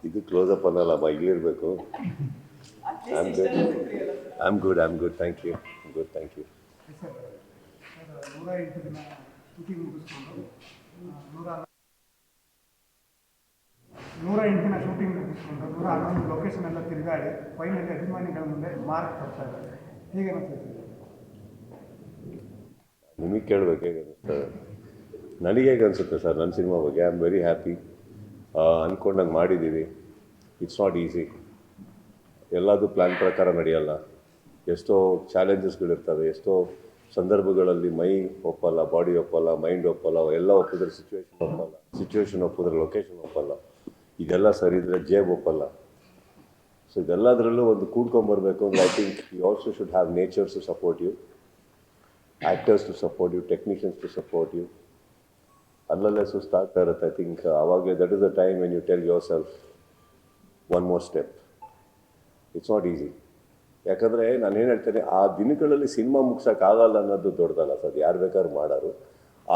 ಇದು ಕ್ಲೋಸಪ್ ಅನ್ನಲ್ಲ ಇಲ್ಲಿರಬೇಕು. I am good thank you. Good thank you. Sir 108 ದಿನ ಶೂಟಿಂಗ್ ಮುಗಿಸ್ಕೊಂಡು 108 ದಿನ ಶೂಟಿಂಗ್ ಮುಗಿಸ್ಕೊಂಡು 111 ಲೊಕೇಶನ್ ಎಲ್ಲ ತಿರುಗಾಡಿ ಫೈನಲಿ ಅಭಿಮಾನಿಗಳ ಮುಂದೆ ಮಾರ್ಕ್ ಕೊಡ್ತಾ ಇದ್ದಾರೆ. ಹೇಗೆ ಅನಿಸ್ತದೆ? ನಿಮಗೆ ಕೇಳಬೇಕು ಹೇಗೆ ಅನಿಸ್ತದೆ? ನನಗೆ ಹೇಗೆ ಅನಿಸುತ್ತೆ ಸರ್ ನನ್ನ ಸಿನಿಮಾ ಬಗ್ಗೆ? I am very happy. ಅಂದ್ಕೊಂಡಂಗೆ ಮಾಡಿದ್ದೀವಿ. It's not easy. ಎಲ್ಲದೂ ಪ್ಲ್ಯಾನ್ ಪ್ರಕಾರ ನಡೆಯಲ್ಲ. ಎಷ್ಟೋ ಚಾಲೆಂಜಸ್ಗಳಿರ್ತವೆ. ಎಷ್ಟೋ ಸಂದರ್ಭಗಳಲ್ಲಿ ಮೈ ಒಪ್ಪಲ್ಲ, ಬಾಡಿ ಒಪ್ಪಲ್ಲ, ಮೈಂಡ್ ಒಪ್ಪಲ್ಲ, ಎಲ್ಲ ಒಪ್ಪಿದ್ರೆ ಸಿಚುವೇಶನ್ ಒಪ್ಪಿದ್ರೆ ಲೊಕೇಶನ್ ಒಪ್ಪಲ್ಲ. ಇದೆಲ್ಲ ಸರಿ ಇದ್ದರೆ ಜೇಬ್ ಒಪ್ಪಲ್ಲ. ಸೊ ಇದೆಲ್ಲದರಲ್ಲೂ ಒಂದು ಕೂಡ್ಕೊಂಬರ್ಬೇಕು ಅಂದರೆ I think you also should have natures to support you, actors to support you, technicians to support you. ಅಲ್ಲಲ್ಲೇ ಸುಸ್ತಾಗ್ತಾ ಇರುತ್ತೆ. ಐ ಥಿಂಕ್ ಆವಾಗಲೇ that is the time when you tell yourself one more step. It's not easy. ಯಾಕಂದರೆ ನಾನು ಏನು ಹೇಳ್ತೇನೆ, ಆ ದಿನಗಳಲ್ಲಿ ಸಿನಿಮಾ ಮುಗ್ಸೋಕ್ಕಾಗಲ್ಲ ಅನ್ನೋದು ದೊಡ್ಡದಲ್ಲ ಸರ್. ಯಾರು ಬೇಕಾದ್ರೂ ಮಾಡೋರು.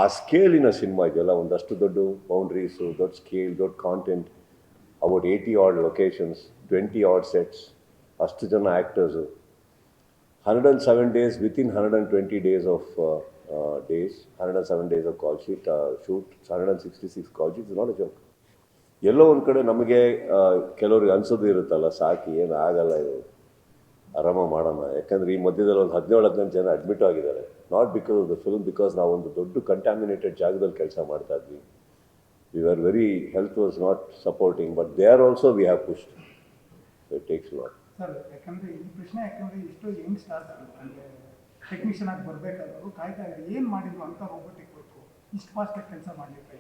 ಆ ಸ್ಕೇಲಿನ ಸಿನಿಮಾ ಇದೆಯಲ್ಲ, ಒಂದಷ್ಟು ದೊಡ್ಡ ಬೌಂಡ್ರೀಸು, ದೊಡ್ಡ ಸ್ಕೇಲ್, ದೊಡ್ಡ content, about 80 odd locations, 20 odd sets, ಅಷ್ಟು ಜನ actors, 107 days within 120 days of 107 days of call sheet, shoot, 166 call sheets is not a joke. ಎಲ್ಲೋ ಒಂದು ಕಡೆ ನಮಗೆ ಕೆಲವ್ರಿಗೆ ಅನ್ಸೋದು ಇರುತ್ತಲ್ಲ, ಸಾಕಿ ಏನು ಆಗಲ್ಲ ಇದು, ಆರಾಮ ಮಾಡೋಣ. ಯಾಕಂದರೆ ಈ ಮಧ್ಯದಲ್ಲಿ ಒಂದು 17-18 ಜನ ಅಡ್ಮಿಟ್ ಆಗಿದ್ದಾರೆ. Not because of the film, because ನಾವೊಂದು ದೊಡ್ಡ ಕಂಟ್ಯಾಮಿನೇಟೆಡ್ ಜಾಗದಲ್ಲಿ ಕೆಲಸ ಮಾಡ್ತಾ ಇದ್ವಿ. We are very, health was not supporting, but they are also we have pushed. It takes lot. Sir ಯಾಕಂದರೆ ಈ ಪ್ರಶ್ನೆ, ಯಾಕಂದರೆ ಇಷ್ಟು ಯಂಗ್ ಸ್ಟಾರ್ಸ್ ಅಂದರೆ ಟೆಕ್ನಿಷಿಯನ್ ಆಗಿ ಬರಬೇಕಾದ್ರು ಕಾಯ್ತಾ ಇದ್ದಾರೆ. ಏನು ಮಾಡಿದ್ರು ಅಂತ ರೋಬೋಟಿಕ್ ವರ್ಕು ಇಷ್ಟು ಫಾಸ್ಟಾಗಿ ಕೆಲಸ ಮಾಡಲಿಕ್ಕೆ?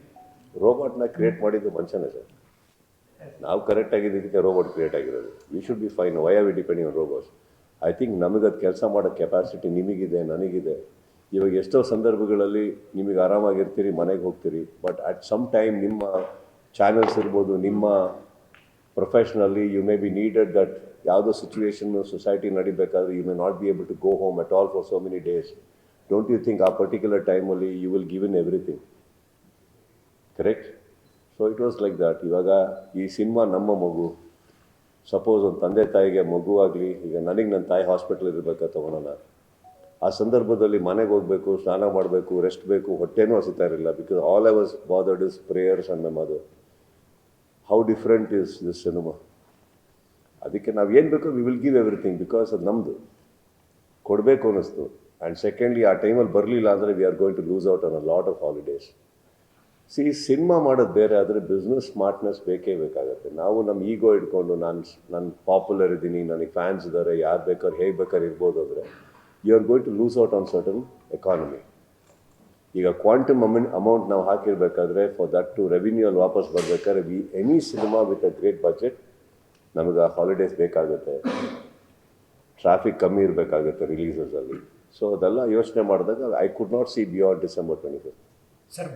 ರೋಬೋಟ್ನ ಕ್ರಿಯೇಟ್ ಮಾಡಿದ್ದು ಮನುಷ್ಯನೇ ಸರ್. ನಾವು ಕರೆಕ್ಟ್ ಆಗಿದ್ದಕ್ಕೆ ರೋಬೋಟ್ ಕ್ರಿಯೇಟ್ ಆಗಿರೋದು. We should be fine. Why are we depending on robots? I think ನಮಗೆ ಅದು ಕೆಲಸ ಮಾಡೋ ಕೆಪಾಸಿಟಿ ನಿಮಗಿದೆ, ನನಗಿದೆ. ಇವಾಗ ಎಷ್ಟೋ ಸಂದರ್ಭಗಳಲ್ಲಿ ನಿಮಗೆ ಆರಾಮಾಗಿರ್ತೀರಿ, ಮನೆಗೆ ಹೋಗ್ತೀರಿ, ಬಟ್ ಅಟ್ ಸಮ್ ಟೈಮ್ ನಿಮ್ಮ ಚಾನಲ್ಸ್ ಇರ್ಬೋದು, ನಿಮ್ಮ ಪ್ರೊಫೆಷ್ನಲ್ಲಿ you may be needed that ಯಾವುದೋ ಸಿಚುವೇಶನ್ನು ಸೊಸೈಟಿ ನಡಿಬೇಕಾದ್ರೆ you may not be able to go home at all for so many days. Don't you think a particular ಟೈಮಲ್ಲಿ you will give in everything? Correct? So it was like that. ಇವಾಗ ಈ cinema ನಮ್ಮ ಮಗು. Suppose ಒಂದು ತಂದೆ ತಾಯಿಗೆ ಮಗು ಆಗಲಿ, ಈಗ ನನಗೆ ನನ್ನ ತಾಯಿ ಹಾಸ್ಪಿಟ್ಲ್ ಇರಬೇಕಾ ತೊಗೊಳೋಣ. ಆ ಸಂದರ್ಭದಲ್ಲಿ ಮನೆಗೆ ಹೋಗಬೇಕು, ಸ್ನಾನ ಮಾಡಬೇಕು, ರೆಸ್ಟ್ ಬೇಕು, ಹೊಟ್ಟೆನೂ ಹಸಿತಾ ಇರಲಿಲ್ಲ. Because all I was bothered is prayers and my mother. How different is this cinema? ಅದಕ್ಕೆ ನಾವು ಏನು ಬೇಕೋ we will give everything, because ಅದು ನಮ್ಮದು ಕೊಡಬೇಕು ಅನ್ನಿಸ್ತು. ಆ್ಯಂಡ್ ಸೆಕೆಂಡ್ಲಿ ಆ ಟೈಮಲ್ಲಿ ಬರಲಿಲ್ಲ ಅಂದರೆ we are going to lose out on a lot of holidays. Cinema ಮಾಡೋದು ಬೇರೆ, ಆದರೆ ಬಿಸ್ನೆಸ್ ಸ್ಮಾರ್ಟ್ನೆಸ್ ಬೇಕೇ ಬೇಕಾಗುತ್ತೆ. ನಾವು ನಮ್ಮ ಈಗೋ ಇಟ್ಕೊಂಡು ನಾನು ಪಾಪ್ಯುಲರ್ ಇದ್ದೀನಿ, ನನಗೆ ಫ್ಯಾನ್ಸ್ ಇದ್ದಾರೆ, ಯಾರು ಬೇಕಾದ್ರೆ ಹೇಗೆ ಬೇಕಾದ್ರೆ ಇರ್ಬೋದು ಅಂದರೆ you are going to lose out on certain economy. ಈಗ ಕ್ವಾಂಟಮ್ ಅಮೌಂಟ್ ನಾವು ಹಾಕಿರಬೇಕಾದ್ರೆ ಫಾರ್ ದಟ್ ಟು ರೆವಿನ್ಯೂ ಅಲ್ಲಿ ವಾಪಸ್ ಬರಬೇಕಾದ್ರೆ any cinema with a great budget ನಮಗೆ ಆ ಹಾಲಿಡೇಸ್ ಬೇಕಾಗುತ್ತೆ, ಟ್ರಾಫಿಕ್ ಕಮ್ಮಿ ಇರಬೇಕಾಗುತ್ತೆ ರಿಲೀಸಸಲ್ಲಿ. ಸೊ ಅದೆಲ್ಲ ಯೋಚನೆ ಮಾಡಿದಾಗ I could not C beyond December 25th.